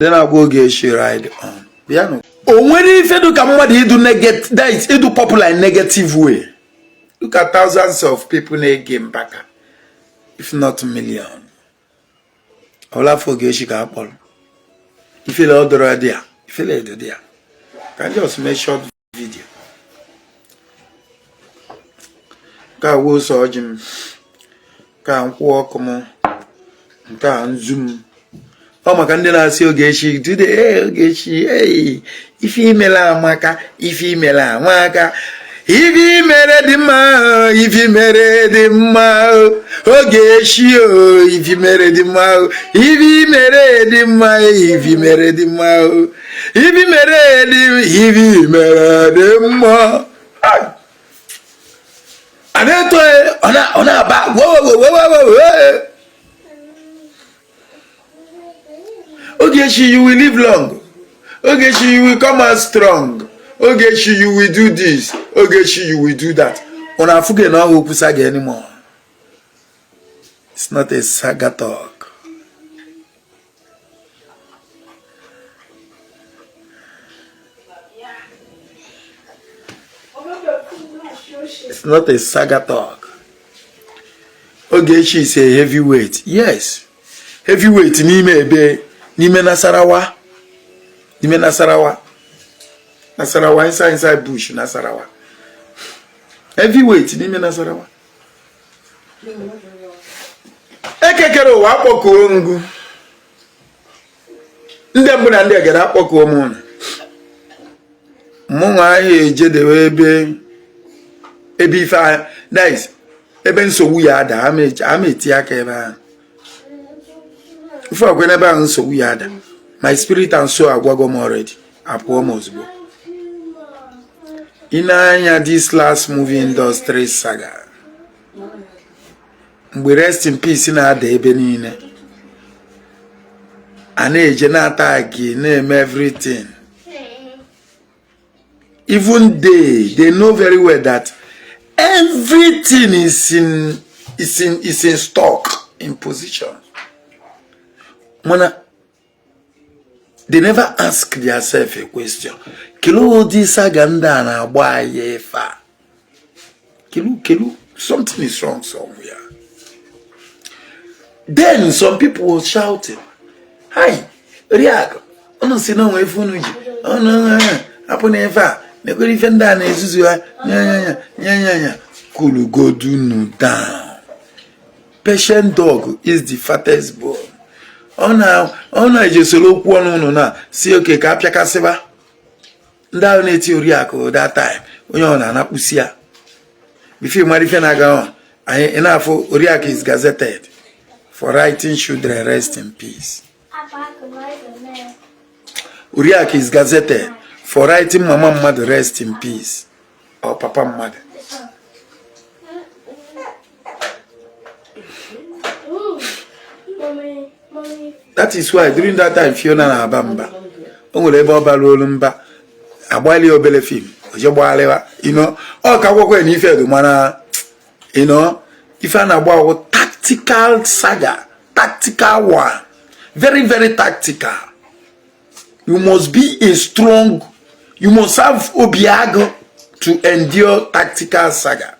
Then I'll go get she ride on. Piano. Oh, when if you look at what you do negative, that is, you do popular in negative way. Look at thousands of people in a game back, if not million. All I forget she can Apple. If you load the idea, if you load the idea, can just make short video. Can go surgeon, can walk more, can zoom. Oh, my candidate say Ogechi today. Hey, Ogechi, hey, if you mela maka, if you mela maka, if you marry the man, if you marry the man, Ogechi, oh, if you marry the man, if you marry the man, if you marry the man, if you marry the, if you marry the man. And then on a back, whoa. Ogechi, you will live long. Ogechi, you will come out strong. Ogechi, you will do this. Ogechi, you will do that. Ona fuge no hope saga anymore. It's not a saga talk. It's not a saga talk. Ogechi is a heavyweight. Yes. Heavyweight Nime Nasarawa. Nime Nasarawa. Nasarawa inside bush, Nasarawa. Heavyweight, Nime Nasarawa. Ekekero wa akpoko ngu. Ndị mbụ na ndị agara akpoko mụ. Mụ nwa ejedewe ebe ife nice. Ebe nsogbu ya ada ameti aka ebe ahụ. If I go never so we had my spirit and soul agwagom already. Apomosbo. In this last movie industry saga. We rest in peace in our day benine. And age name everything. Even they know very well that everything is in stock, in position. They never ask themselves a question. Kilo this aganda na agbaye fa. Kilo, something is wrong somewhere. Then some people were shouting, "Hi, Riak, ono sino wefunuji. Ono hapo nefa. Nego defenda na ezuzu ya. Nya. Kulu go do no down. Patient dog is the fattest bone. Ona ejesolo okwu ọnụ na si oke ka apịakasịba ndị ahụ na-eti Oriakụ that time onye ọ na-anapụsi ya before mari fe na-aga on anyị ina-afụ Oriakụ is gazetted for writing children rest in peace. Oriakụ is gazetted for writing mama mmadụ rest in peace or papa mmadụ. That is why during that time Fiona na Abamba onwere ebe obalolumba agbali obele film ojegbalewa o ka gwokwe ni ife do mana if an agbawo tactical saga, tactical one, very very tactical. You must be a strong, you must have obiago to endure tactical saga,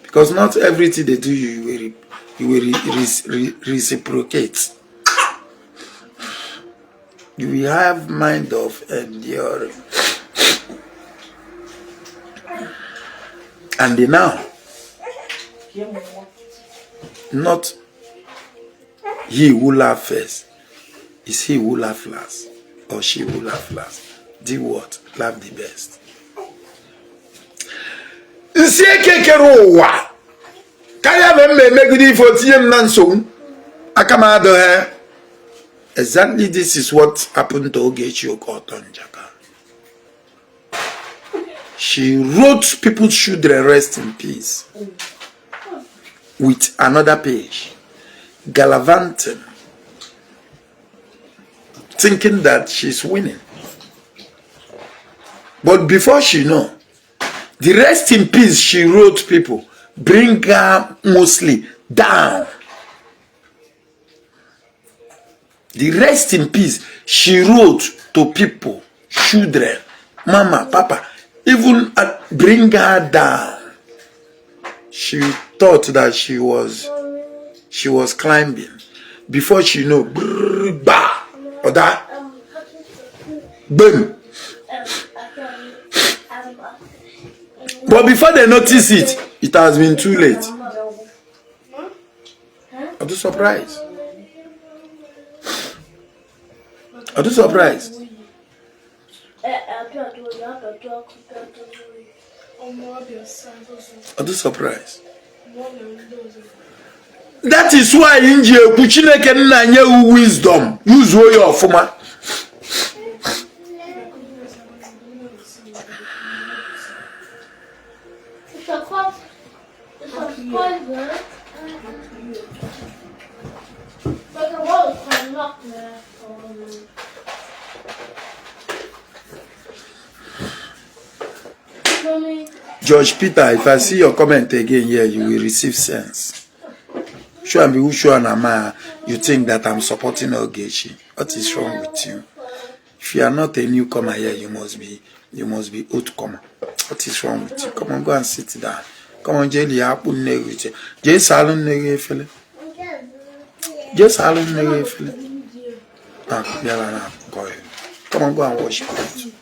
because not everything they do you will reciprocate. You will have mind of enduring. And now, not he who laugh first, is he who laugh last, or she who laugh last. The what? Laugh the best. Exactly this is what happened to Ogechi Okeke Njaka. She wrote people's children rest in peace with another page, gallivanting, thinking that she's winning. But before she know, the rest in peace she wrote people bring her mostly down. The rest in peace. She wrote to people, children, mama, papa, even bring her down. She thought that she was climbing. Before she know, brrr, bah, or that, boom. But before they notice it, it has been too late. I'm too surprised. I'm too surprised. I'm too surprised. That is why in Kuchine can nanya wisdom. Use your former. George Peter, if I see your comment again here, you will receive sense. Sure, and be sure and you think that I'm supporting Ogechi. What is wrong with you? If you are not a newcomer here, you must be old comer. What is wrong with you? Come on, go and sit down. Come on, Jelly, apple negate. Just salon negate, fella. Just salon negate, fella. Come on, go and wash it.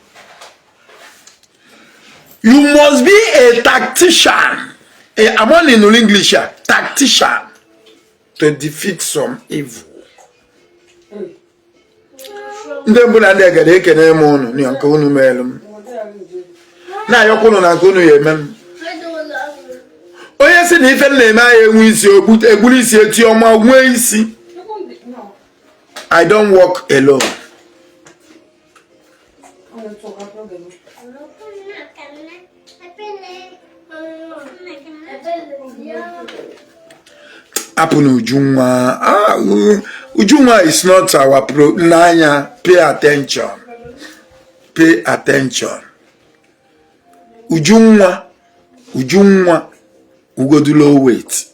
You must be a tactician. I'm on in English here. Tactician. To defeat some evil. Na yokuno na kono yemem. Oye si ni fe na ma enwu isi egbuli isi eti omo gwe isi. I don't walk alone. Apunu Ujunwa. Ujunwa is not our pro. Nanya, pay attention. Pay attention. Ujunwa, we go do low weight.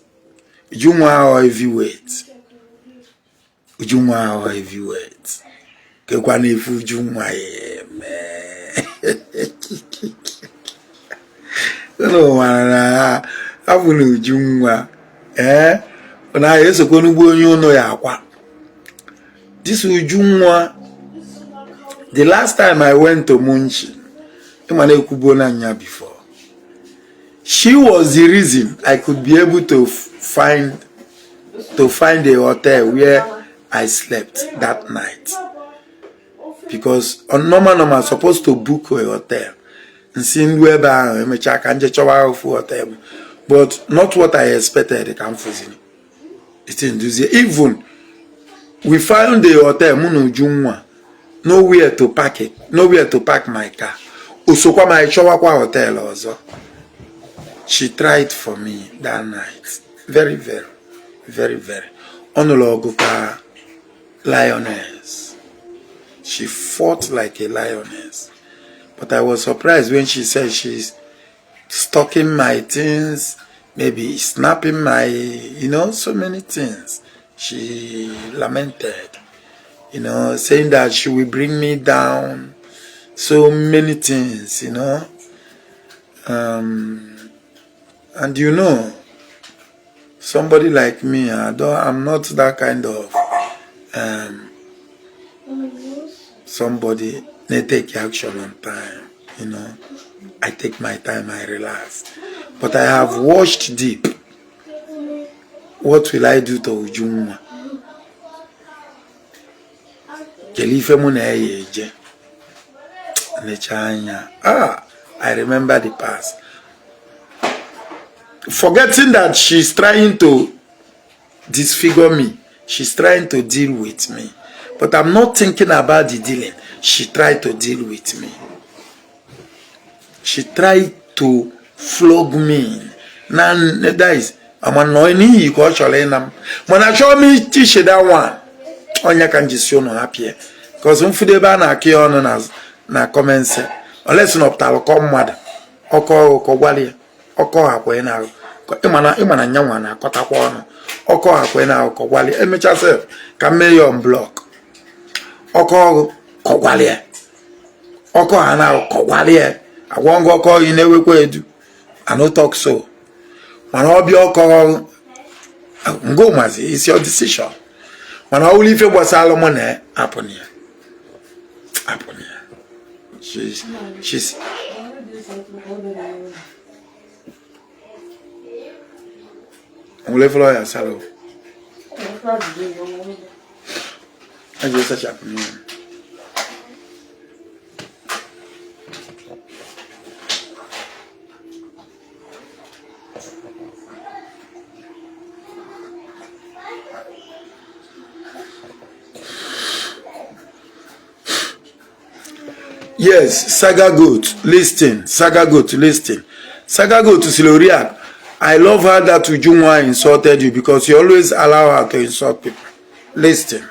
Ujunwa or heavyweight. Ujunwa or heavyweight. Kekwani fu Ujunwa no man, Apunu Ujunwa. Na yeso konu bonyo no ya kwa. This Ujunwa, the last time I went to Munchi, before, she was the reason I could be able to find a hotel where I slept that night. Because on normal I'm supposed to book a hotel. And seeing where hotel, but not what I expected. Even we found the hotel Ujunwa, nowhere to park it, nowhere to park my car. Usokwa my Chowakwa hotel also. She tried for me that night. Very, very, very, very. Onologuka lioness. She fought like a lioness. But I was surprised when she said she's stalking my things, maybe snapping my, so many things. She lamented, saying that she will bring me down. So many things, and somebody like me, I'm not that kind of somebody. They take action on time, I take my time, I relax. But I have washed deep. What will I do to Ujunwa? I remember the past. Forgetting that she's trying to disfigure me. She's trying to deal with me. But I'm not thinking about the dealing. She tried to deal with me. She tried to flog me. Now, that is, I'm annoying you. When I show me teach that one, Onya can just show no happy. Because when Fudeba na kion na commence, unless no ptal come mad, oko wali, oko akwe na, imana nyawa na kota kwa no, oko akwe na oko wali. Emecha self can mayor block. oko kogwalie oko ana kogwalie agwongo oko inewekwa edu I no talk so mana obi oko ngo mazi it's your decision mana uli ife gbasalo mo na happen here she's ule follow ya salo I just such happening. Yes, Saga Goat, listen. Saga Goat, listen. Saga Goat to Siloriak. I love her that Ujunwa insulted you because you always allow her to insult people. Listen.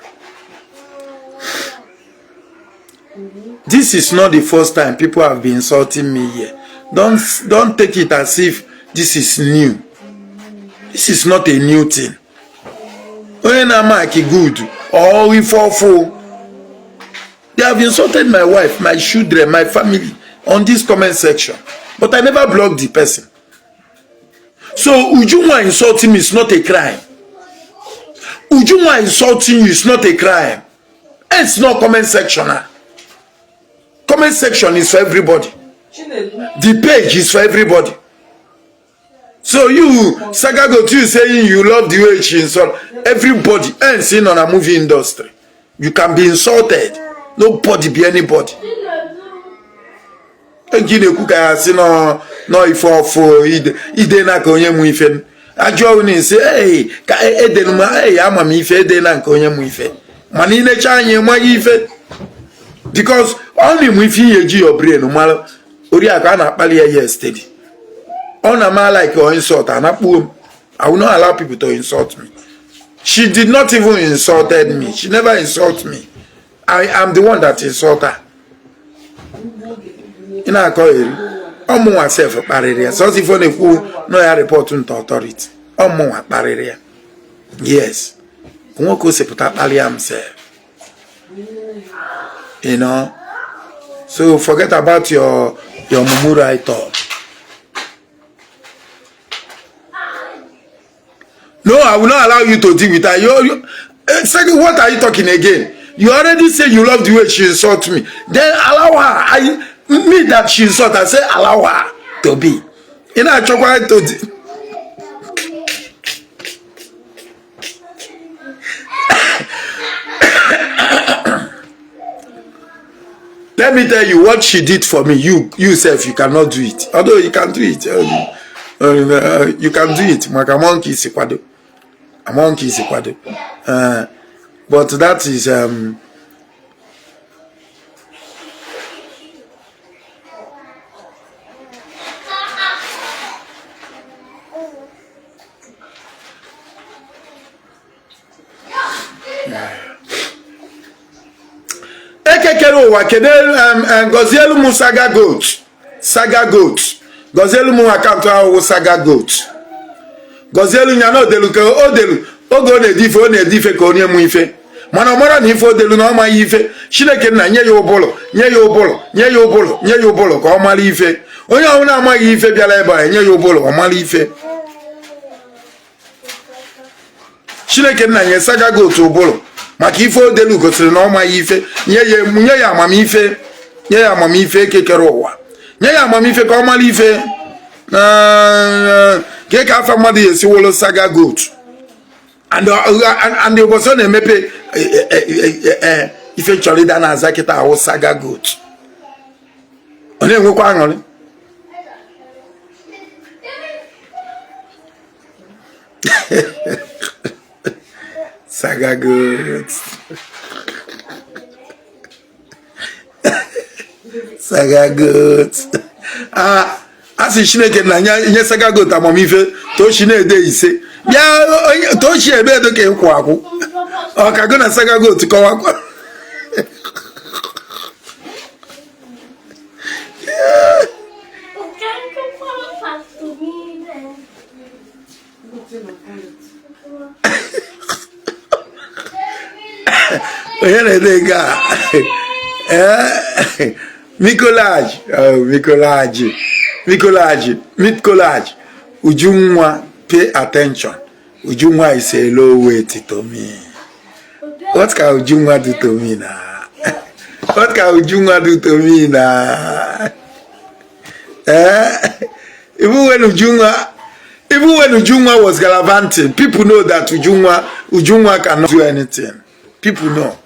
This is not the first time people have been insulting me here. Don't take it as if this is new. This is not a new thing. When I'm like good or we fall full. They have insulted my wife, my children, my family on this comment section. But I never blocked the person. So Ujunwa insulting me is not a crime. Ujunwa insulting you is not a crime. It's not comment section. Comment section is for everybody. The page is for everybody. So you, Saga Goat, you saying you love the way she insult everybody else in on a movie industry. You can be insulted. Nobody be anybody. Engine kuka si no ifo ide na ka onye mu ife. Ajo ni say hey ka edenu ma hey ama mi ife ede na ka onye mu ife. Mana ine cha anye ma ife. Because only mu ife yeji your brain mal ori aka na akpali ya yesterday. On a man like or insult and I will not allow people to insult me. She did not even insulted me. She never insulted me. I am the one that insult her. You know, I call it. I'm more myself a barrier. So if only no I report to authority. I'm more barrier. Yes. Won't se put up Maryam say. You know. So forget about your mumura I thought. No, I will not allow you to deal with her. Second, what are you talking again? You already say you love the way she insults me. Then allow her. Me that she insult, I say allow her to be. You know, I try to. Let me tell you what she did for me. You yourself, you cannot do it. Although you can do it. You can do it. Maka monkey is equado. A monkey is equado. But that is Ekekero wa kede Gozielu mu Saga Goat. Saga Goat. Gozielu mu account wa Saga Goat. Gozielu nya no delu ke odelu ogo na edife ka onye mu ife. Mana mara na ife odelu na o ma ife. Chineke na nye ya obolo ka o mara ife. Onye ahụ na amaghị ife bịara ebe a nye ya obolo o mara ife. Chineke na nye Saga Goat obolo. Maka ife odelu gosiri na o ma ife. Nye ya amamife kekere ụwa. Nye ya amamife ka o mara ife. Ke ka afa mmadụ yesi wolo Saga Goat. And the person emepe ife chọrọ ịda na aza kịta ahụ Saga Goat. Ọ na-enwekwa aṅụrị. Saga Goat. Saga Goat. Asi Chineke na nye Saga Goat amamife to shi na-ede ise. Bịa to shi ebe edo ka nkwa akwụ. Ọ ka go na Saga Goat kọwakwa. Oyene Dega. Mikolaj. Oh, Mikolaj. Ujungwa, pay attention. Ujungwa is a low weight to me. What can Ujungwa do to me now? What can Ujungwa do to me now? Even when Ujungwa was gallivanting, people know that Ujungwa cannot do anything. People know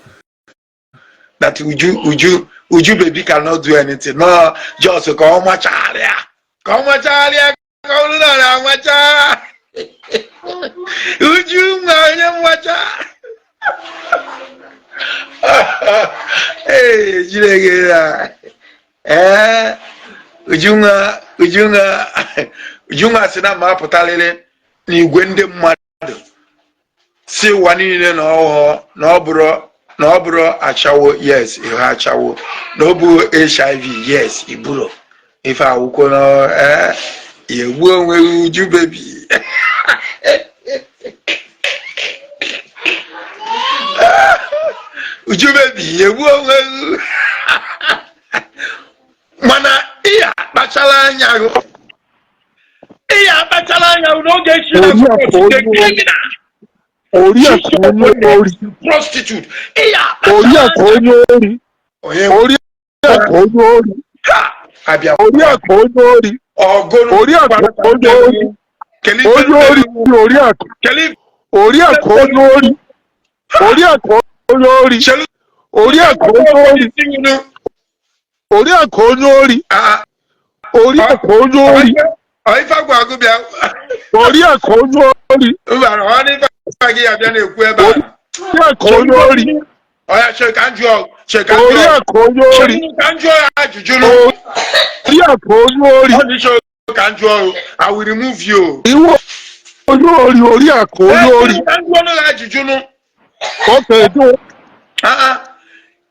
that Uju baby cannot do anything. No, just come machalia, come macha. Ujungwa macha. Hey, Jilegera. Ujunga sina maputalele ni gwende mmadụ si wanine na oburo achawo yes iho achawo na obu HIV yes iburo ife awuko no yewu onwe Uju baby Uju baby yewu onwe mana iya bachala anya Ogechi prostitute. Oifa gwa gubia. Ori akonyori. Ubara wani fagi abia na ekwu ebe. Ori akonyori. Oya chekanjo. Ori akonyori. Kanjo ajuju no. Ori akonyori. Oni show kanjo. I will remove you. Iwo ori akonyori. Kanjo no ajuju no. Okay, do.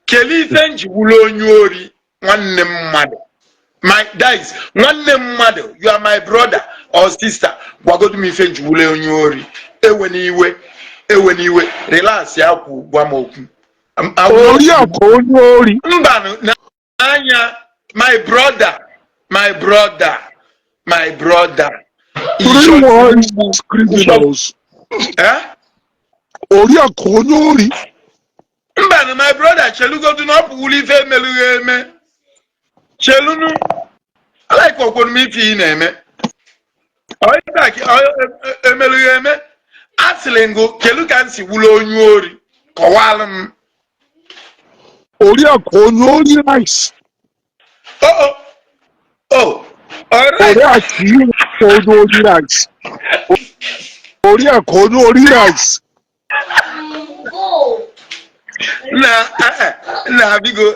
Keli fenji wulo nyori nwanne mmadu. My guys, nwanne mmadu, you are my brother or sister. Gwagodu mi fenji wule onyori. Ewe niwe. Relax ya ku gwa moku. Ori akonyori. Mbanu na anya my brother. Criminals. Ori akonyori. Mbanu my brother chelugo do not wuli fe melueme. Chelunu I like okonu mi fi na eme. Oitaki emelueme atlingo kelu kan si wulo onyori. Kowalum. Ori akonyori nice. Oh. All right. Ori akonyori nice. Ori akonyori nice. Na bigo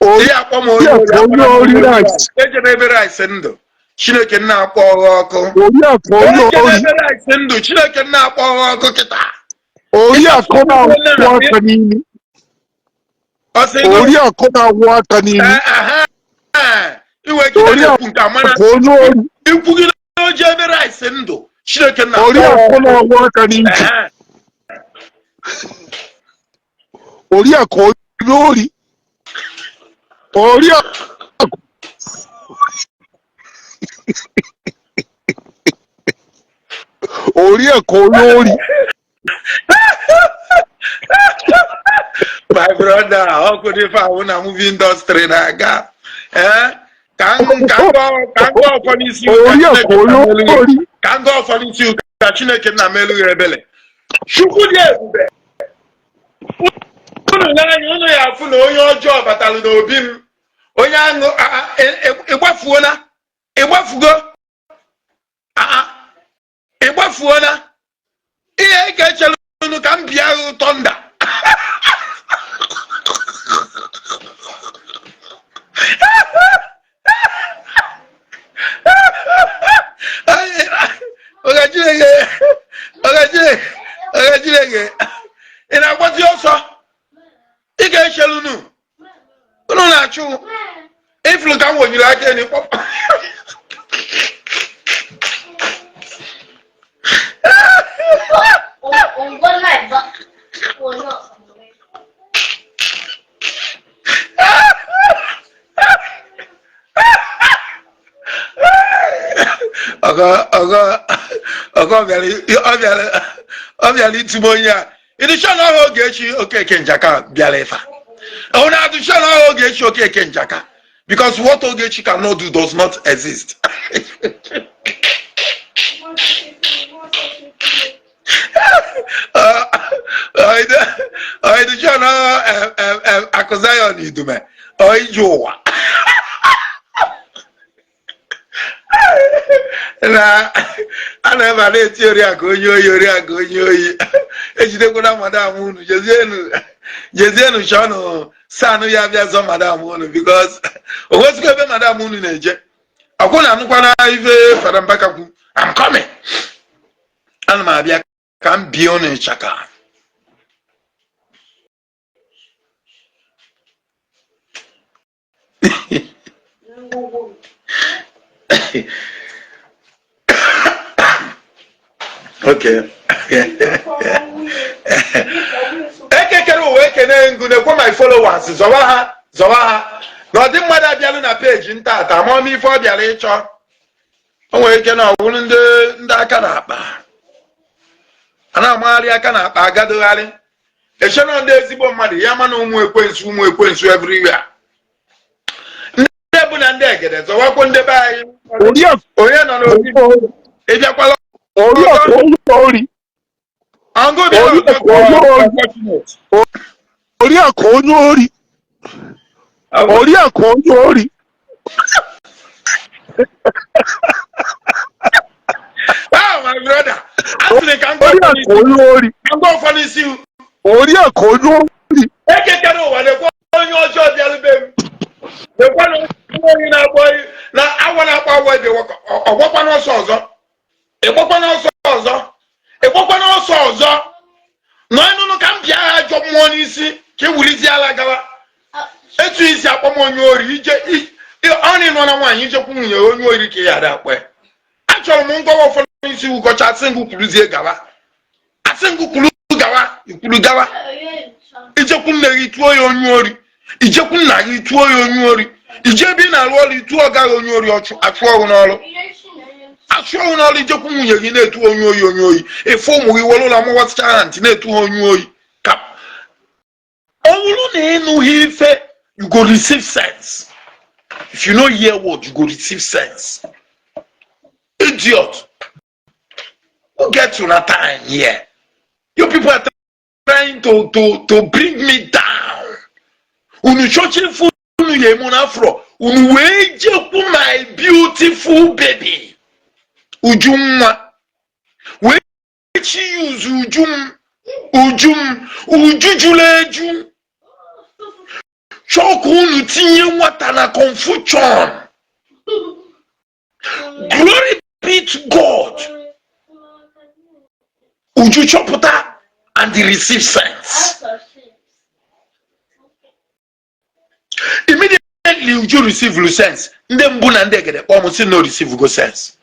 Ori akonyori nice. Ejebe rice ndo. Chineke na akpọ ọkụ. Ori akonyori. Ejebe rice ndo. Chineke na akpọ ọkụ kita. Ori akona waka nini. Ori akona waka nini. Iwe kide kunka mana. Akonyori. Ikwugide ojebe rice ndo. Chineke na Ori akona waka nini. Ori akonyori. Ori akonyori. My brother, how could if I want to movie industry naga? Can't go for this you. Can't go for this you. Chineke na melu rebele. Shukudie. Ono ya fu na onye ọjọọ batalu na obi m. Onye anu igbafuona. Igbafugo. Igbafuona. Ihe ka echelu nu ka mbia tonda. Ogajilege. Ina kwati ọsọ. Ike echelu nu. Unu na-achụ. Iflu ka nwonyere aka ni pop. Obviously, Timonia. It is not Ogechi Okeke Njaka Bialefa. I want to show Ogechi Okeke Njaka because what Ogechi cannot do does not exist. I do not Akuzayon Idume. Joa. Na ana ba na theory agonyoyi ejide ko na madam unu jezienu shono sanu ya bia zo madam unu because owesu ebe madam unu na-eje akwụna anụkwa na ife fara mbaka kwu I'm coming ana ma bia ka m bie unu chaka okay. Ekekere uwe kene ngune kwa my followers zowa ha na odi mmadu abialu na page ntata ma mi fo biala icho onwe ike na owuru ndị aka na akpa ana amari aka na akpa agadogharị echena ndị ezigbo mmadụ ya mana ụmụ ekwensu everywhere ndị bụ na ndị egede zowakwo ndị be anyị onye nọ n'obi ebiakwala Ori oh my brother, actually can go for this you. Ori akonyori. Ekekere ụwa na-ekwe onye ọjọọ bịalube m. Lekwa na onye na-agba na awa na-akpa awa ebe ọgbakwa n'ọsọ ọzọ. Ịgbakwa n'ọsọ ọzọ. Nọ ịnụnụ ka m bịa ha ajọ mmụọ n'isi ka ewulizi ala gawa. Etu isi akpọ m onye ori ije ọ nọ na nwaanyị ijekwu nwunye onye ori ka ya ada akpa. Achọrọ m ngọwa ụfọdụ isi ụkọcha asị ngụ kwuruzie gawa. Asị ngụ kwuru gawa. Ijekwu nne gị tụọ ya onye ori. Ijekwu nna gị tụọ ya onye ori. Ije ebe ị na-arụ ọrụ ịtụọ ọgaghị onye ori achụ ọrụ n'ọrụ. Achụ ọrụ n'ọrụ ijekwu nwunye gị na-etu onye oyi. Efe ụmụ gị were ụlọ amụwasịcha ha ntị na-etu ha onye oyi. Ka ọ bụrụ na ịnụghị ife, you go receive sense. If you no hear word, you go receive sense. Idiot. Who get to that time here? You people are trying to bring me down. Unu chochi fu unu ye monafro. Unu weje ku my beautiful baby. Ujumwa. Wechi use ujujuleju. Choku unu tinye nwata na confusion. Glory be to God. Uju choputa and they receive sense. Immediately Uju receive sense. Ndem buna ndegede almost no receive go sense.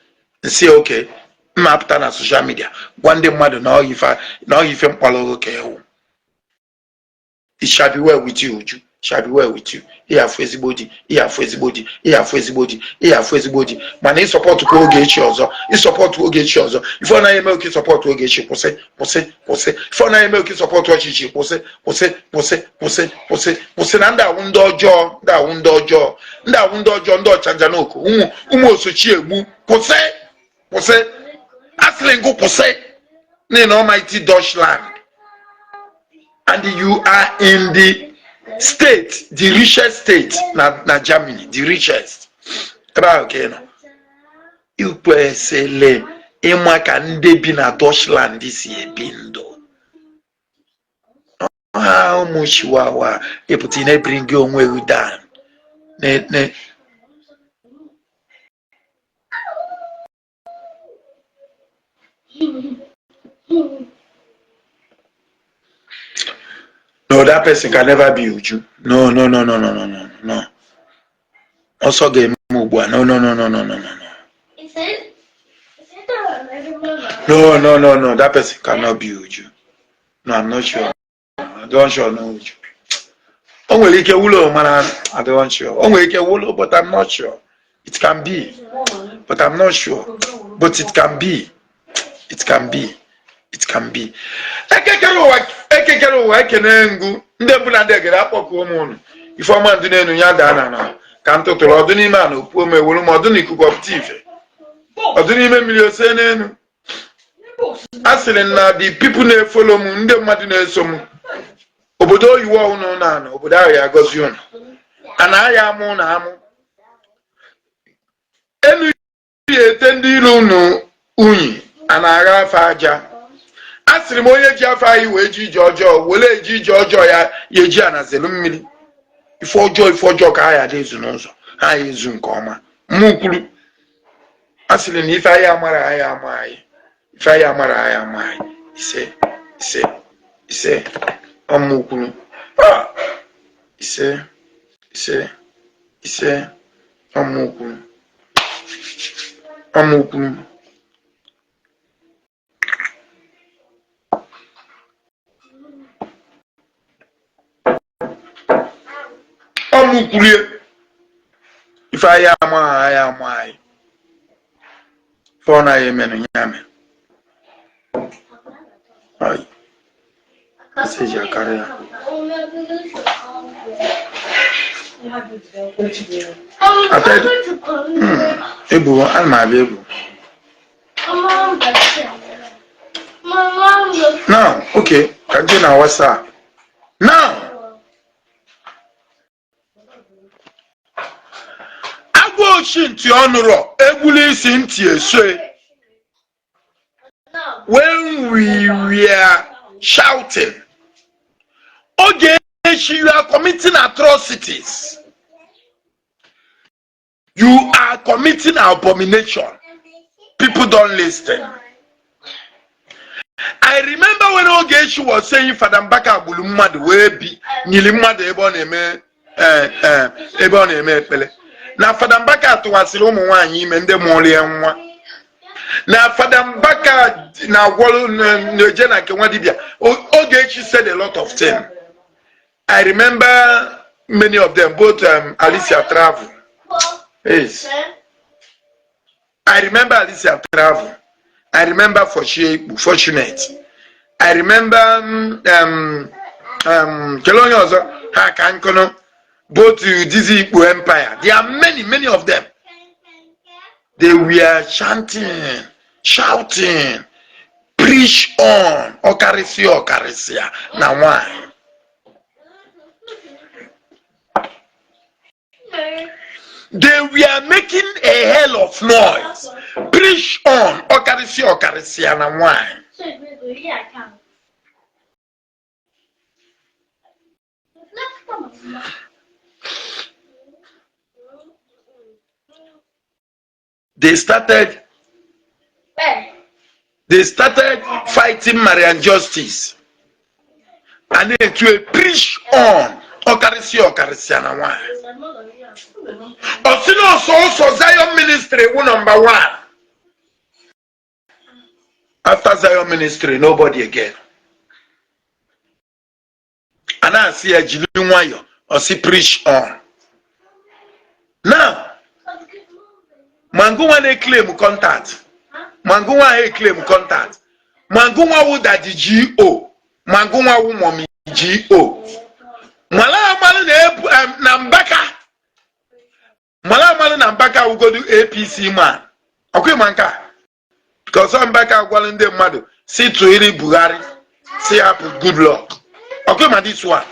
And say okay, map na social media. One day mother now if mpalo okay. It shall be well with you, Uju. Shall be well with you. Here for everybody. Man, he support to Ogechi also. He support to Ogechi also. If you na make support to Ogechi, pose. If you na make support to Ogechi, pose. Nda wundo jo. Ndo chanjanoko. Umu osochi egbu. Pose. Aslengo pose. In almighty Deutschland. And you are in the state, the richest state, na Germany, the richest. Okay, no. You pesele emaka ndebi na Deutschland this year bindo. How much wawa eputine bring you onwe down. Ne. No, that person can never be Uju. No. Also, game Mubwa. No. Is it No. That person cannot be Uju. No, I'm not sure. I don't sure no Uju. Onwelike wulo man, I don't sure. Onwelike wulo, but I'm not sure. It can be, but I'm not sure. But it can be. It can be. It can be. Ekekere ụwa ekenengu ndị mbụla ndị egere akpọkụ ụmụnụ ifeọma ndị n'enu ya daa na ka ntụtụrụ ọdụ n'ime a na okpu ome were ma ọdụ n'ikuku ọpụta ife ọdụ n'ime mmiri ose n'enu a sịrị na the people na-efolo m ndị mmadụ na-eso m obodo oyiwo ụnụ na obodo ahụ ya agọzi ụnụ a na-aya amụ na amụ enu ya ete ndị ilu ụnụ unyi a na-agha afọ aja asịrị m onye ji afọ anyị wee ji ije ọjọọ were eji ije ọjọọ ya eji anazelu mmiri ife ọjọọ ka ha ya dị ezu n'ụzọ ha ya ezu nke ọma mụ kwuru asịrị na ife anyị amara anyị ama anyị ife anyị amara anyị ama anyị ise ọmụ kwuru ise ọmụ kwuru ọmụkwulie ife anyị ama anyị fọ na ya emenụ ya me seji akara ya ebu ana m abịa ebu now okay ka gị na WhatsApp now Ogechi ntị ọnụrọ egbuli isi ntị eso when we were shouting Ogechi, you are committing atrocities, you are committing abomination. People don't listen. I remember when Ogechi was saying Fada Mbaka agbulu mmadụ wee bi nyili mmadụ ebe ọ na-eme ekpele na Fada Mbaka atụwasịrị ụmụ nwaanyị ime ndị mụrụ ya nwa na Fada Mbaka na agwọrọ na-eje na nke nwa dibịa. Ogechi said a lot of things. I remember many of them, both Alicia Travel. Yes. I remember Alicia Travel. I remember Fortunate. I remember Kelonyozo Hakankono. Both to Dizzy Empire. There are many of them. They were chanting, shouting, preach on, Okarisia. Now why? They were making a hell of noise. Preach on, Okarisia. Now why? They started fighting Maryam justice. And then to preach on Okarisia na why. Also Zion ministry number one. After Zion ministry, nobody again. And I see a Jilinwayo or see preach on. Now Mangunwa they claim contact. Mangunwa they claim contact. Mangunwa would that the GO. Mangunwa would mommy GO. Malamalu Nambaka. Malamalu Nambaka will go to APC man. Okay, Manka. Because some Mbaka will in the mother. See to Iri Buhari. Say up good luck. Okay, man, this one.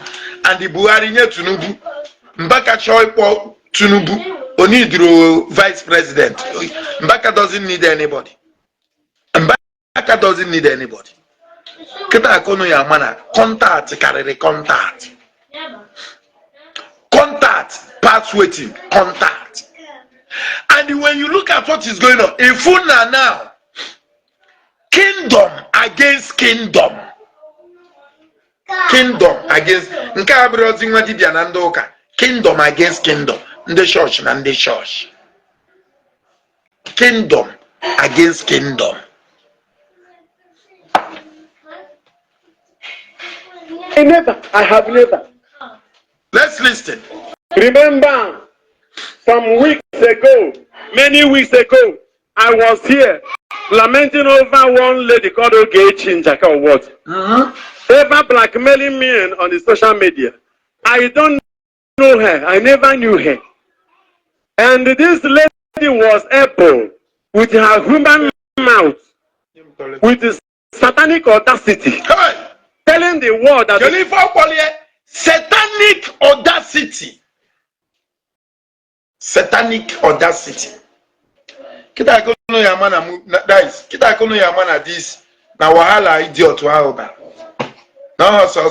And the Buhari nye Tunubu. Mbaka Choi Po Tunubu. Onidro vice president. Mbaka doesn't need anybody. Mbaka doesn't need anybody. Kita akono ya mana contact carry contact. Contact pass waiting contact. And when you look at what is going on, if una now kingdom against kingdom. Kingdom against nka abrozi nwa dibia na ndoka. Kingdom against kingdom. The church and the church. Kingdom against kingdom. I have never. Let's listen. Remember, some weeks ago, many weeks ago, I was here lamenting over one lady called Ogechi Njaka or what? Ever blackmailing me on the social media. I don't know her. I never knew her. And this lady was able, with her human mouth, with his satanic audacity, telling the world that satanic audacity. Satanic audacity. Kita kono ya mana guys. Kita kono ya mana this na wahala idiot wa oba. No so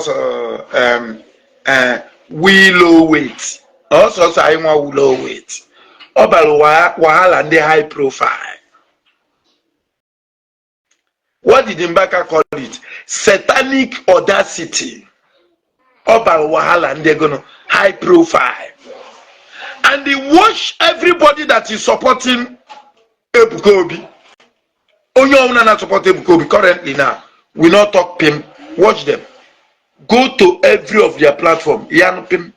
we low weight. Also I want low weight. Obalo wahala and high profile. What did Mbaka call it? Satanic audacity. Obalo wahala and they're gonna high profile. And they watch everybody that is supporting Ebukobi. Onyo not support Ebukobi currently now. We not talk pim. Watch them. Go to every of their platform. Yanu pim.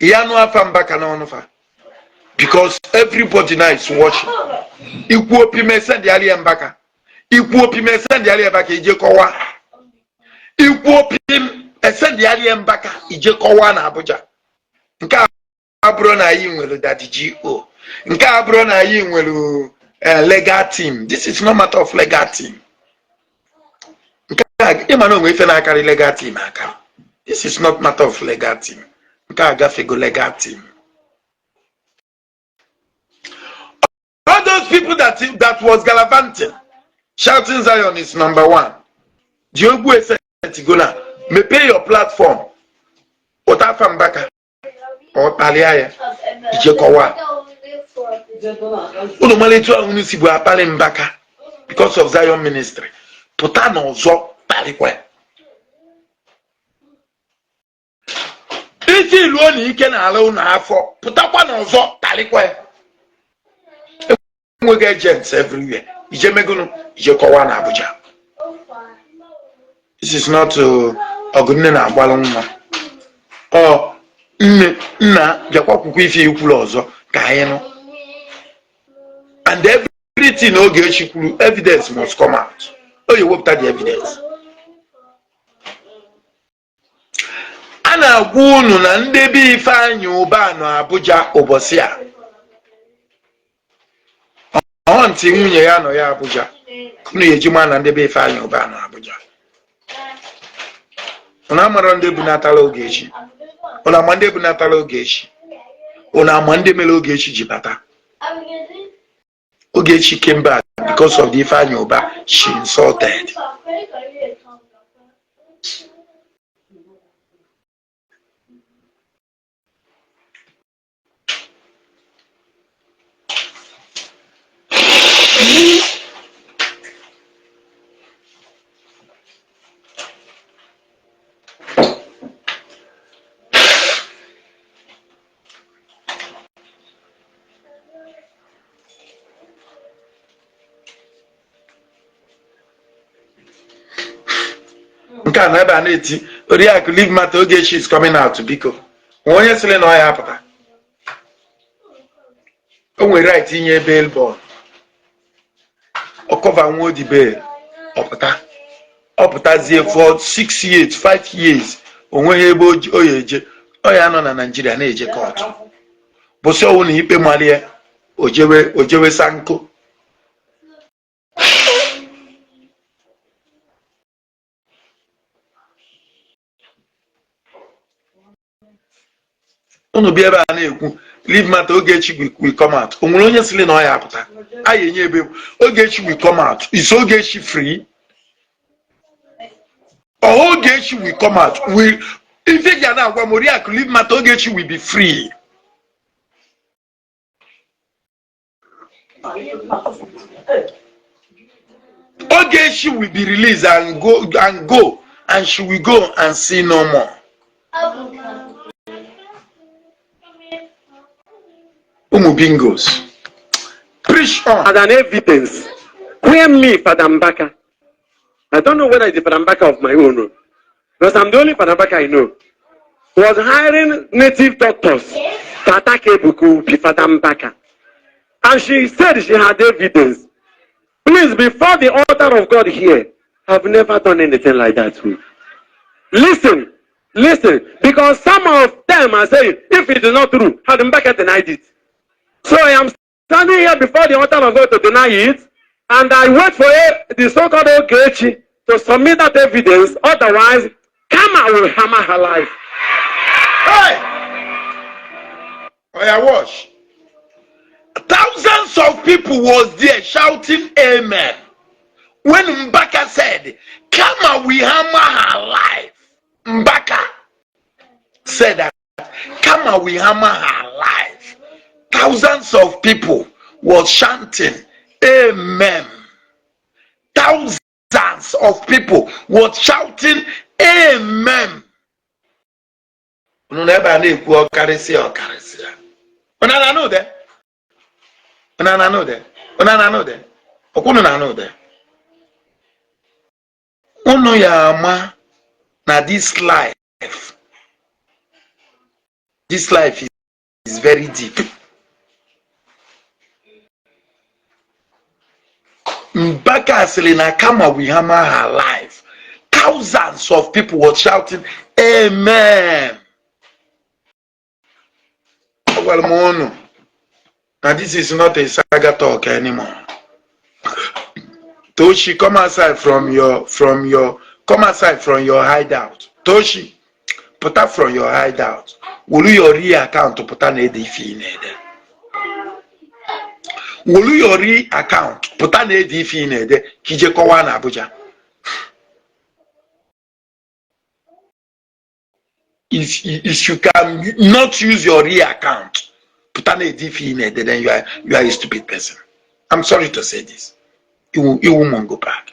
Yanu afambaka na onofa. Because everybody now is watching. Ikwu pim send the ali mbaka. Ikwu pim send the ali mbaka ije kowa. Ikwu pim send the ali mbaka ije kowa na Abuja. Nka abro na yi nwelu daddy GO. Nka abro na yi nwelu legal team. This is no matter of legal team. Legal team. This is not matter of legal team. Legal team. All those people that was gallivanting, shouting Zion is number one. Diogu said, "Me pay your platform." Otafambaka or Paliaya, Ijekowa. Because of Zion ministry. Potano zo talikwe. Iti luoni ike na ala una afọ. Putakwa na zo talikwe. We get agents everywhere. Ijemegunu, Ijekowa na Abuja. This is not ogunne na agbalonwa. Oh, nna jakwa kuku ife ikwulu ọzọ ka anyị nụ. And everything Ogechi kwuru, evidence must come out. Oh, you worked at the evidence. Ana gwunu na ndebe Ifeanyi Uba no Abuja obosia. Onti nwunye ya no ya Abuja. Kunu yejima na ndebe Ifeanyi Uba no Abuja. Una maro ndebu natala Ogechi. Una mande bu natala Ogechi. Una mande mele Ogechi jibata. Ogechi came back because of the Ifeanyi Uba she insulted. Leave matter Ogechi is coming out biko. Onye sile no ya apata. O nwe right inye bail bond. O cover nwo di bail. Opata. Opatazie for 6 years, 5 years. Onwe ebe oyeje. Oya no na Nigeria na eje court. Bosi owu ni ipe malie ojewe sanko. Unu bi ebe a na-ekwu leave matter Ogechi will come out. Onwere onye sile na ya apụta. Aye nye ebe Ogechi will come out. Is Ogechi free? Or Ogechi will come out. Will if you are now Moriak leave matter Ogechi will be free. Ogechi will be released and go and she will go and see no more. Bingos. Preach on. As an evidence, where me, Father Mbaka? I don't know whether it's the Father Mbaka of my own, because I'm the only Father Mbaka I know. Was hiring native doctors to attack Ebuku, Father Mbaka. And she said she had evidence. Please, before the altar of God here, I've never done anything like that too. Listen, because some of them are saying, if it is not true, had Mbaka denied it. So I am standing here before the altar of God to deny it, and I wait for the so-called Ogechi to submit that evidence. Otherwise, Kama will hammer her life. Hey! Oh yeah, watch. Thousands of people was there shouting amen. When Mbaka said, Kama we hammer her life. Mbaka said that, Kama we hammer her life. Thousands of people was chanting amen. Thousands of people was shouting amen. Unana know that. Okununa know that. Unu ya ama na this life. This life is very deep. Mbaka Selena Kama we hammer her life. Thousands of people were shouting amen. Well, Mono. Now this is not a saga talk anymore. Toshi, come outside from your hideout. Toshi, put up from your hideout. Will you your account to put an ADF in there? Will you your account put an ADF in there? Kijekowana Abuja. If you can not use your account, put an ADF in there, then you are a stupid person. I'm sorry to say this. It won't go back.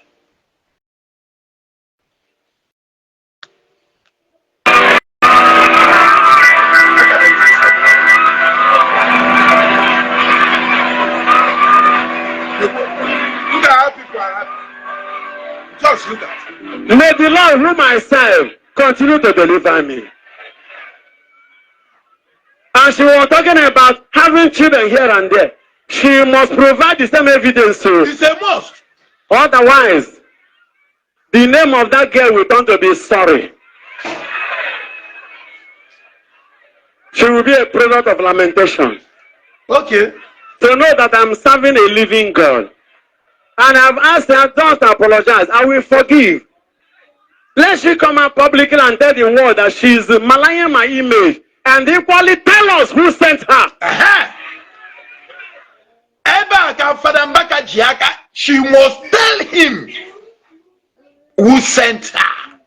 Look at how people are happy. Just look at it. May the Lord whom I serve continue to deliver me. And she was talking about having children here and there. She must provide the same evidence to. It's a must. Otherwise, the name of that girl will turn to be sorry. She will be a product of lamentation. Okay. To know that I'm serving a living God. And I've asked her, don't apologize. I will forgive. Let she come out publicly and tell the world that she's maligning my image. And equally tell us who sent her. She must tell him who sent her.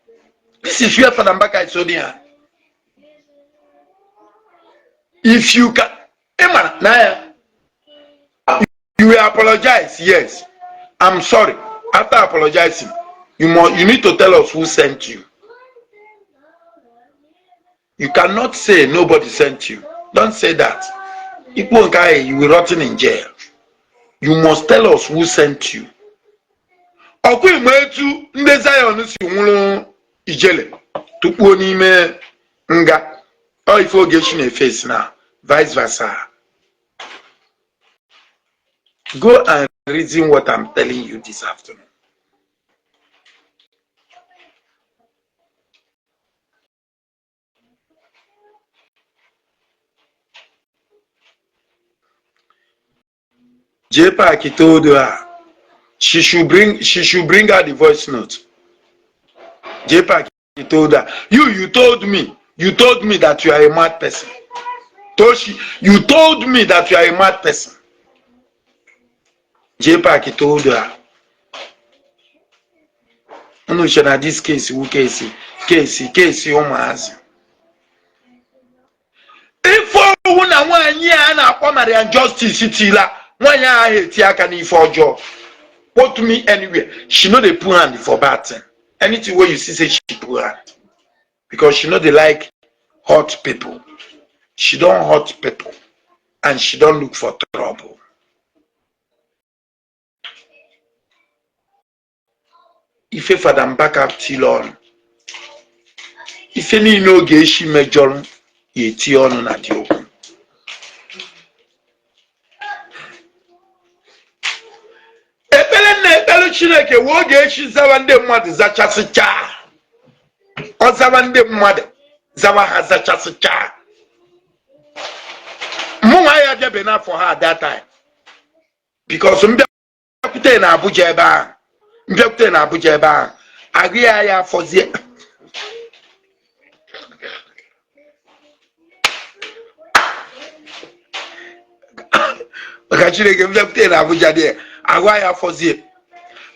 This is where Father Mbaka is holding her. If you can, Emma, Naya, you will apologize. Yes, I'm sorry. After apologizing, you need to tell us who sent you. You cannot say nobody sent you. Don't say that. You will rot in jail. You must tell us who sent you. Ọkụ imetu ndị Zion si nwụrụ ijele tupu n'ime nga ọ ife Ogechi na-face now, vice versa. Go and reason what I'm telling you this afternoon. J-Pack told her she should bring out the voice note. J-Pack told her, you told me that you are a mad person. Toshi, you told me that you are a mad person. J-Pack told her, no, she had this case, Casey, Omazi. If one year and Maryam justice tila, 1 year I hate Yakani for job. What to me anywhere? She know they put hand for bad thing. Anything where you see say she put hand. Because she know they like hot people. She don't hurt people. And she don't look for trouble. If you Father Mbaka till on. If any no Ogechi major, ye ti on na di open. Ebele Chineke Ogechi zawa ndị mmadụ zachasịcha. Ọ zawa ndị mmadụ zawa ha zachasịcha. Mụnwa ya bịabe n'afọ ha at that time. Because mbịakwute na Abuja ebe ahụ. Mbịakwute na Abuja ebe ahụ. Agụ ya afọzie. Maka Chineke mbịakwute na Abuja dị agụ ya afọzie.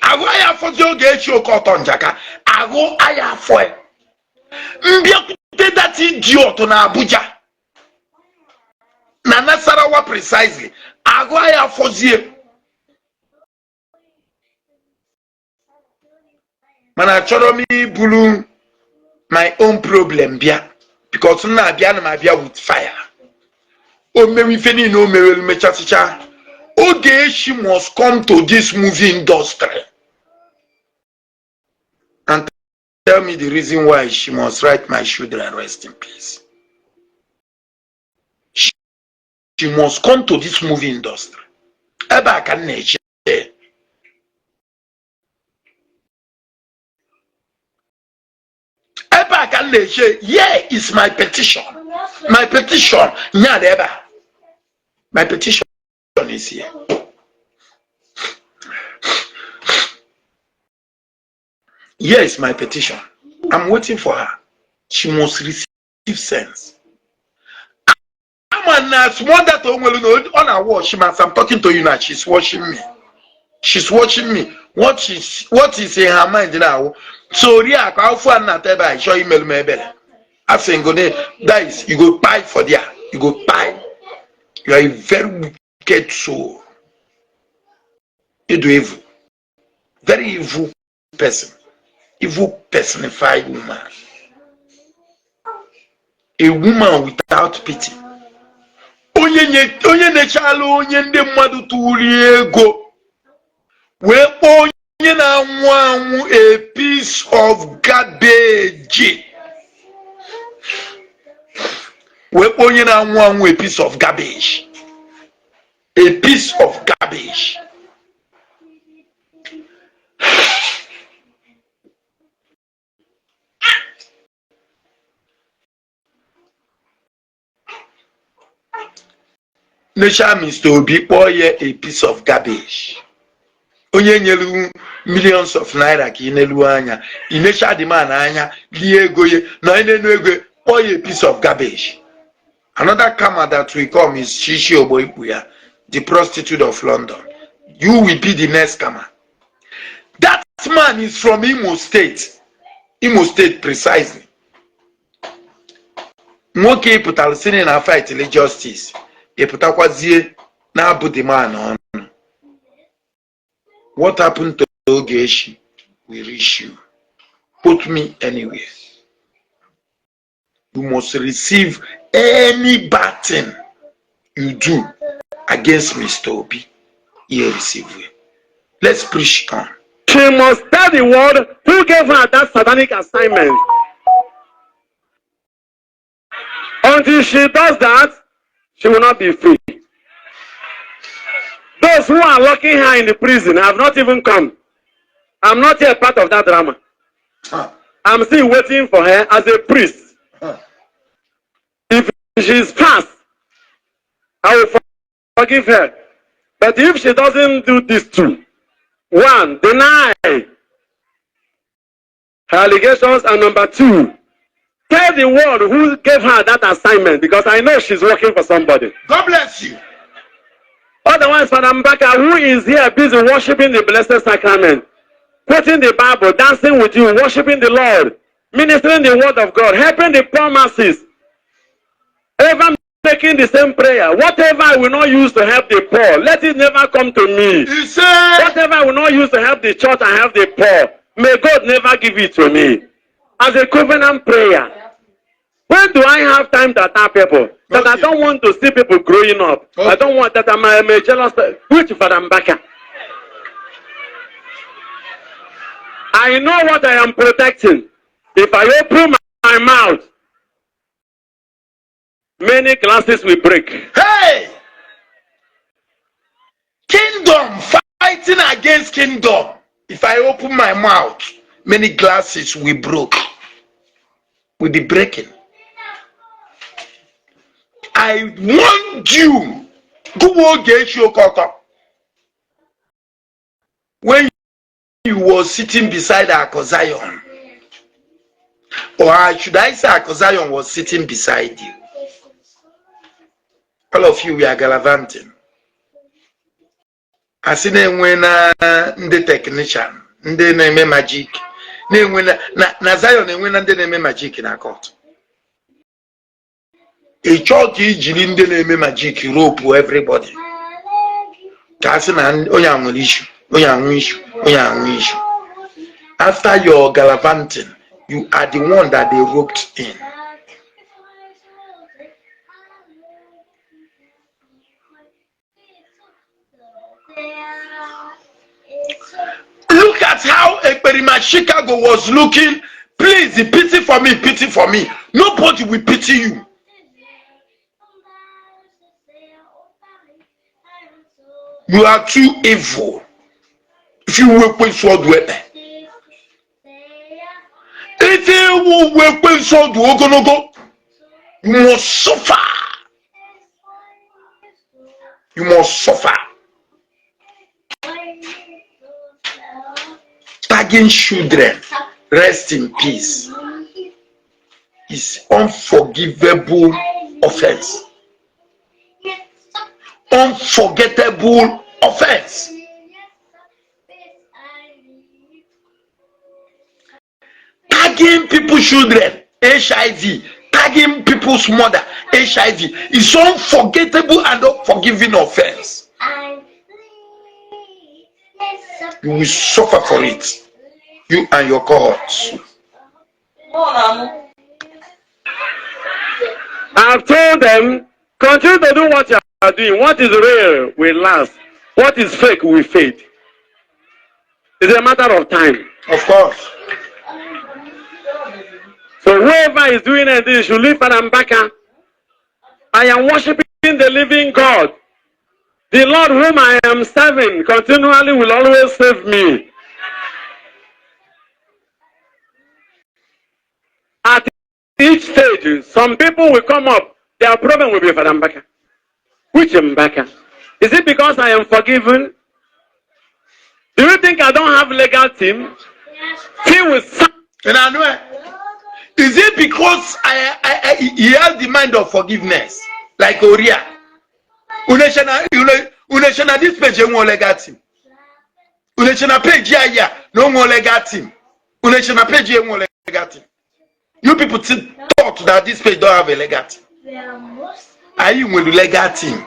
Agụ ya afọzie Ogechi Okeke Njaka. Agụ ya afọ. Mbịakwute that idiot na Abuja. Na Nasarawa precisely. Agụ ya afọzie. Mana achọrọ m ibulu my own problem bịa. Because m na-abịa na m abịa with fire. O mewe ife niile o mewelu mechasịcha. Ogechi must come to this movie industry and tell me the reason why she must write my children rest in peace. She must come to this movie industry. Ebe aka na-eche. Ebe aka na-eche. Here is my petition. My petition. Nya ebe. My petition is here. Here is my petition. I'm waiting for her. She must receive sense. I'm an small that on her watch. I'm talking to you now. She's watching me. She's watching me. What is in her mind now? So yeah, how far not ever I show email me better. I think that is you go buy for there. You go buy. You are a very wicked soul. You do evil. Very evil person. Evil personified woman. A woman without pity. Onye nechalo onye ndị mmadụ tụrụ ego. Wee onye na-anwụ anwụ a piece of garbage. Wee onye na-anwụ anwụ a piece of garbage. A piece of garbage. Nature means to be a piece of garbage. Onye nyelu millions of naira ki inelu anya. Inecha the man anya liye goye na inenu ego a piece of garbage. Another karma that will come is Shishi Oboipuya, the prostitute of London. You will be the next karma. That man is from Imo State. Imo State precisely. Nwoke pụtara sini na fight justice. Eputakwazie na abu the man on. What happened to Ogechi will reach you. Put me anywhere. You must receive any bad thing you do against Mr. Obi. You receive it. Let's preach on. She must tell the world who gave her that satanic assignment. Until she does that, she will not be free. Those who are locking her in the prison have not even come. I'm not yet part of that drama. I'm still waiting for her as a priest. If she's fast, I will forgive her. But if she doesn't do these two, one, deny her allegations, and number two, tell the world who gave her that assignment, because I know she's working for somebody. God bless you. Otherwise, Father Mbaka, who is here busy worshiping the blessed sacrament, quoting the Bible, dancing with you, worshiping the Lord, ministering the word of God, helping the poor masses, ever making the same prayer. Whatever I will not use to help the poor, let it never come to me. Whatever I will not use to help the church and help the poor, may God never give it to me. As a covenant prayer. When do I have time to attack people? That I don't want to see people growing up. I don't want that I'm a jealous. Which Father Mbaka? I know what I am protecting. If I open my mouth, many glasses will break. Hey! Kingdom fighting against kingdom. If I open my mouth, many glasses will be breaking. I want you, go Ogechi Okeke, when you were sitting beside Akozion, or should I say Akozion was sitting beside you? All of you were gallivanting. I see them when the technician, the name magic. Na Zion and when the name magic in a court. A chalky jilin the name magic rope for everybody. Casting and Oyang issue. After your gallivanting, you are the one that they roped in. Look at how Ekperima Chicago was looking. Please, pity for me, pity for me. Nobody will pity you. You are too evil. If you work with sword weapon. If you work with sword weapon, you must suffer. You must suffer. Tagging children, rest in peace, is unforgivable offense. Unforgettable offense. Tagging people's children, HIV, tagging people's mother, HIV, is unforgettable and unforgiving offense. You will suffer for it, you and your cohorts. I've told them, continue to do what you are doing. What is real will last. What is fake will fade. It's a matter of time. Of course. So whoever is doing anything should leave Parambaka. I am worshiping the living God. The Lord whom I am serving continually will always save me. At each stage, some people will come up. Their problem will be Parambaka. Which Mbaka? Is it because I am forgiven? Do you think I don't have legal team? He will. And I know. Is it because he has the mind of forgiveness, like Oria? Unashana this page no legal team. Unashana page no more legal team. Unashana page no legal team. You people thought that this page don't have a legal team. Are you with the legal team?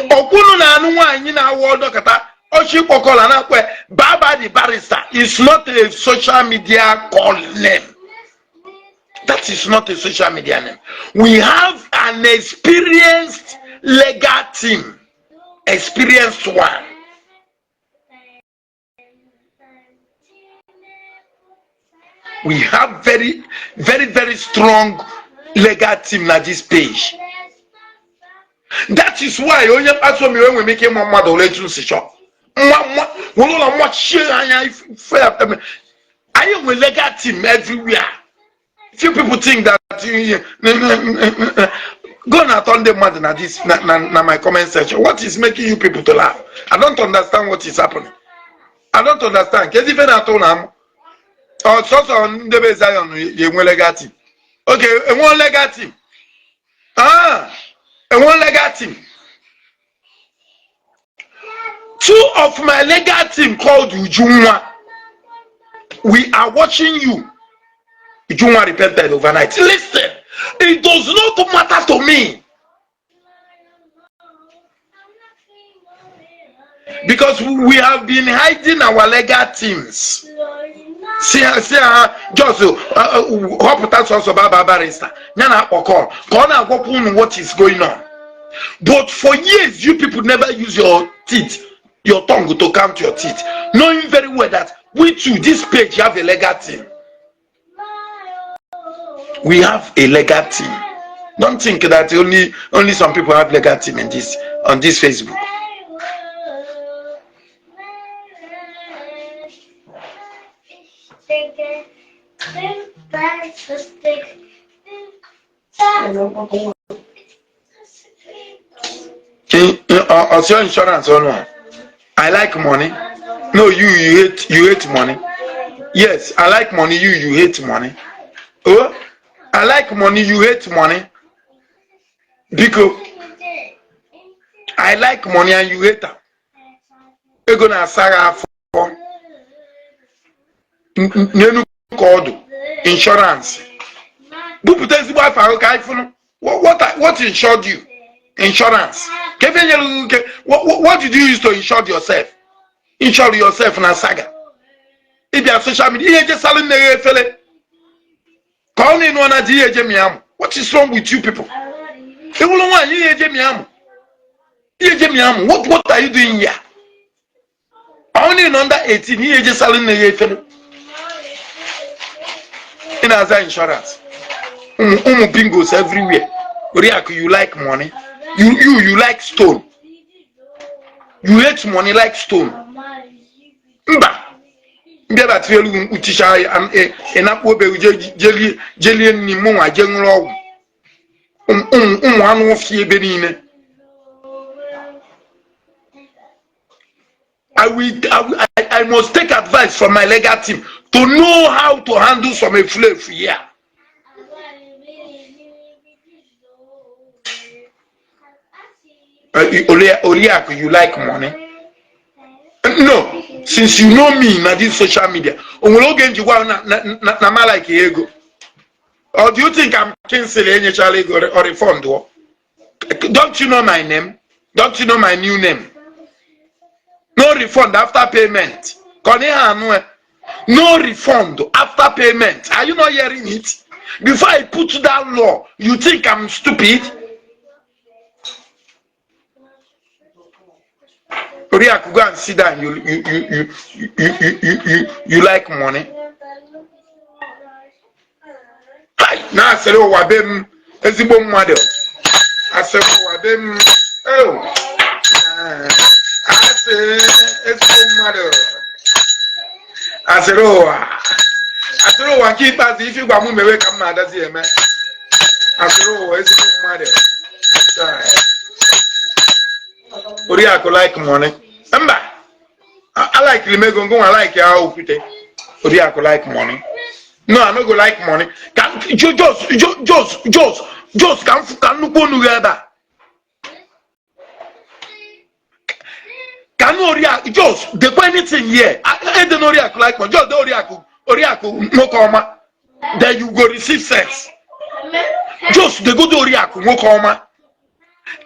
Okuno na anu anyi na award dokata Ochi Pokola na kwe Baba the barrister is not a social media call name. That is not a social media name. We have an experienced legal team, experienced one. We have very, very, very strong legal team at this page. That is why when we make him a model, I am a legal team everywhere. Few people think that go and turn them mad na this na my comment section. What is making you people to laugh? I don't understand what is happening. I don't understand. Because even at home, or so on the Zion, you want legal team. Okay, and one legal team. And one legal team. Two of my legal team called Ujunwa. We are watching you. Ujunwa repented overnight. Listen, it does not matter to me. Because we have been hiding our legal teams. See, just hope that's also barrister. What is going on? But for years, you people never use your teeth, your tongue to count your teeth, knowing very well that we too, this page, you have a legal team. We have a legal team. Don't think that only some people have legal team in this on this Facebook. Your insurance or no? I like money. No, you hate money. Yes, I like money. You hate money. Oh, I like money. You hate money. Because I like money and you hate them. You're gonna saga for called insurance. What insured you? Insurance. What did you use to insure yourself? Insure yourself in a saga. If you are social media, you just selling the fele. Calling one at the what is wrong with you people? They will want you. What are you doing here? Only in under 18, you just selling the fele. In other insurance. Bingos everywhere. You like money. You like stone. You hate money like stone. Mba. Mbeba tielu utisha enakwo be jeli ni mo wa jenro. Anu fie be niile. I must take advice from my legal team to know how to handle some fluff here. Oriaku, you like money? No, since you know me na this social media, na like ego. Or do you think I'm canceling any child or refund? Don't you know my name? Don't you know my new name? No refund after payment. No refund after payment. Are you not hearing it? Before I put that law, you think I'm stupid? Oriaku, go and sit down. You like money. Now I said, oh, wabem, ezibo mwade. I said, oh, wabem, oh. I said, ezibo mwade. I said, oh, I keep as if you want me to come mad as here, man. I said, oh, ezibo mwade. Oriaku like money. Remember, I like the Megongo, I like your Opite. Oriaku like money. No, I don't go like money. Can just can look on together. Can no react just the anything here. I don't react like money. Just the Oriaku no comma. Then you go receive sex. Just the go to Oriaku no comma.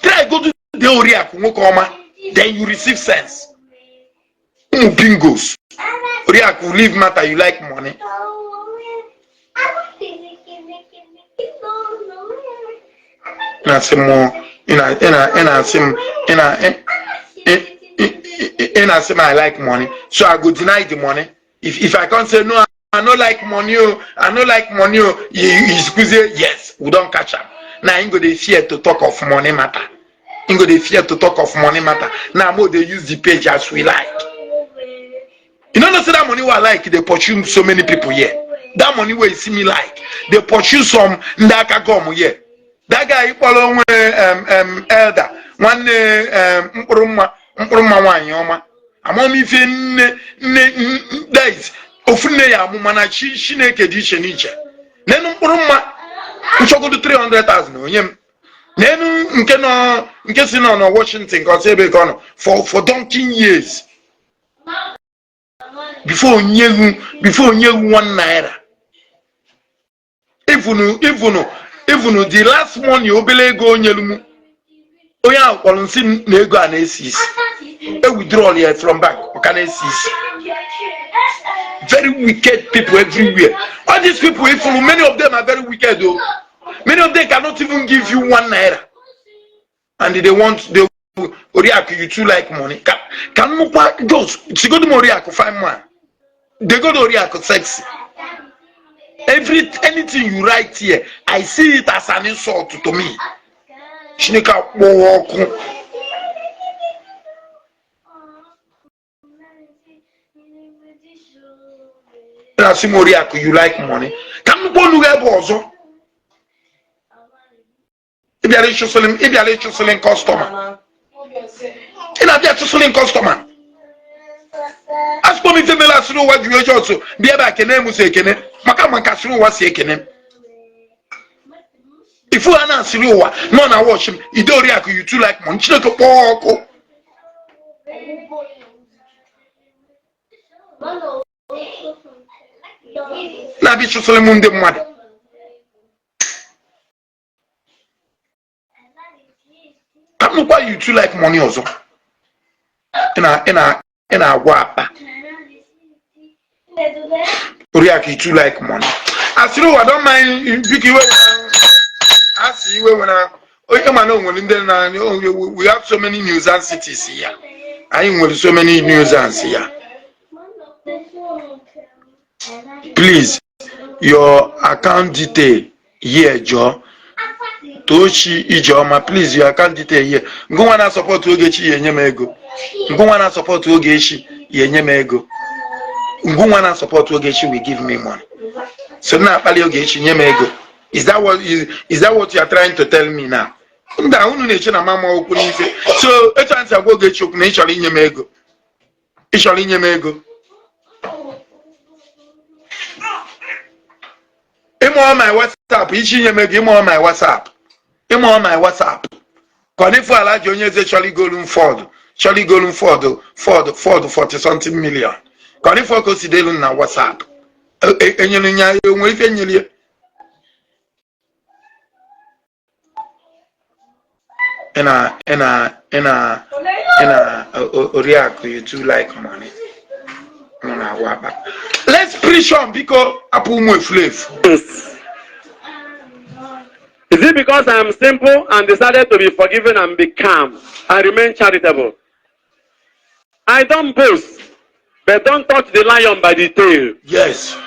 Try go to the Oriaku no comma. Then you receive sense. Bingos. Oriaku leave matter. You like money. I say more. I like money. So I go deny the money. If I can't say no, I don't like money. I don't like money. You say yes. We don't catch up. Now I go dey fear to talk of money matter. You go dey fear to talk of money matter. Now more they use the page as we like. You know, say that money we like, they pursue so many people here. That money where you see me like, they pursue some ndaka gomu here. That guy follow elder, one mpruma wanyoma. Amomi fi days ofune ya mumana chineke di cheniche. Nenu mpruma nchogo 300,000 onyem. Nenu nke si no Washington ko se be kono for donkey years. Before onye 1 naira. Even the last money obele ego onyelumu. Oya kolunsi na ego anesis. E withdraw here from bank. Okanesis. Very wicked people everywhere. All these people, many of them are very wicked though. Many of them cannot even give you 1 naira. And they Oriaku, you too like money. Can you just she go to Oriaku find man. They go to Oriaku sexy. Anything you write here, I see it as an insult to me. Shinika walk. Oriaku, you like money. Can you go to also? If you are choosing customer. In a choosing customer. As for me, female as you what you also be able to name say kene. Maka suru was say kene. If you are not suru wa, no na watch him. Idori aku you too like money. Chile to poko. Na bi choosing munde mwad. I'm why you too like money also. In a guapa. Uriaki too like money. As you know, I don't mind Vicky. I see you when we have so many news and cities here. I am with so many news and here. Please, your account detail here, Joe. Toshi Ijoma, please, your account detail here. Go wanna support Ogechi Yenyemego. Go wanna support Ogechi Yenyemego. Go wanna support Ogechi will give me money. So now Pali Ogechi Yenyemego. Is that what you are trying to tell me now? So a chance I go get you initially Yenyemego. Initially Yenyemego. Imo on my WhatsApp, Imo on my WhatsApp. Imo on my WhatsApp. Konifu alaji onye ze Charlie Golden Ford 40 something million. Konifu ko sidelu na WhatsApp. Enyelu nya onwe ife nyeli. Ena Oriaku, you too like money. Let's preach on because Apu mwe flav. Is it because I am simple and decided to be forgiven and be calm and remain charitable? I don't boast, but don't touch the lion by the tail. Yes.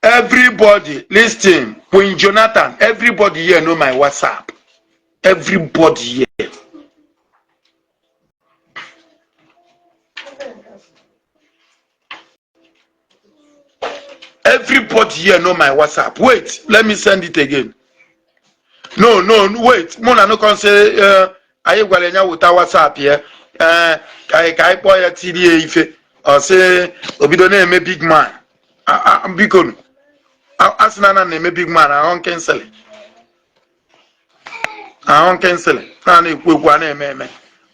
Everybody, listen, Queen Jonathan, everybody here know my WhatsApp. Everybody here. Everybody here know my WhatsApp. Wait, let me send it again. No, wait. Mona no can say I gwalenya with WhatsApp here. I boy at TDA ife or say obido name big man. I'm big on. Asnana name big man. I won't cancel it. I won't cancel it. Na na ekwu na eme.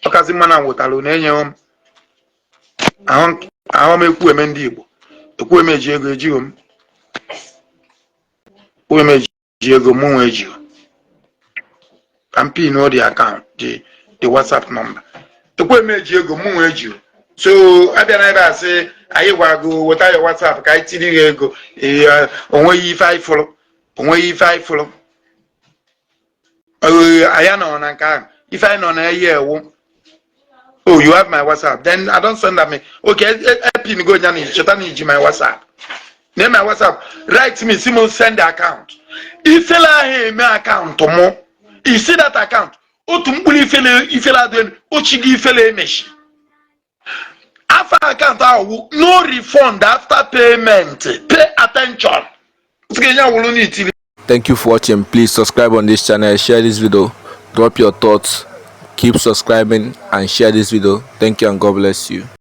Okazi mana wotalo na enye hom. I won't ekwu eme ndi Igbo. Ekwu eme ji ego eji hom. Ekwu eme ji ego mu eji. I'm pin all the account, the WhatsApp number. Ekwu eme ji ego mu eji. So abia na ebe say ayi wago wota your WhatsApp ka itiri ego onwe yi 5 follow. Onwe yi 5 follow. I know on if I know na year oh, you have my WhatsApp. Then I don't send that me. Okay, pin go nyani chetani ji my WhatsApp. Name my WhatsApp. Write me Simon send the account. If I my account mo, you see that account. O tumbuli ifela den o chigi ifele meshi. After account no refund after payment. Pay attention. Thank you for watching. Please subscribe on this channel, share this video, drop your thoughts, keep subscribing and share this video. Thank you and God bless you.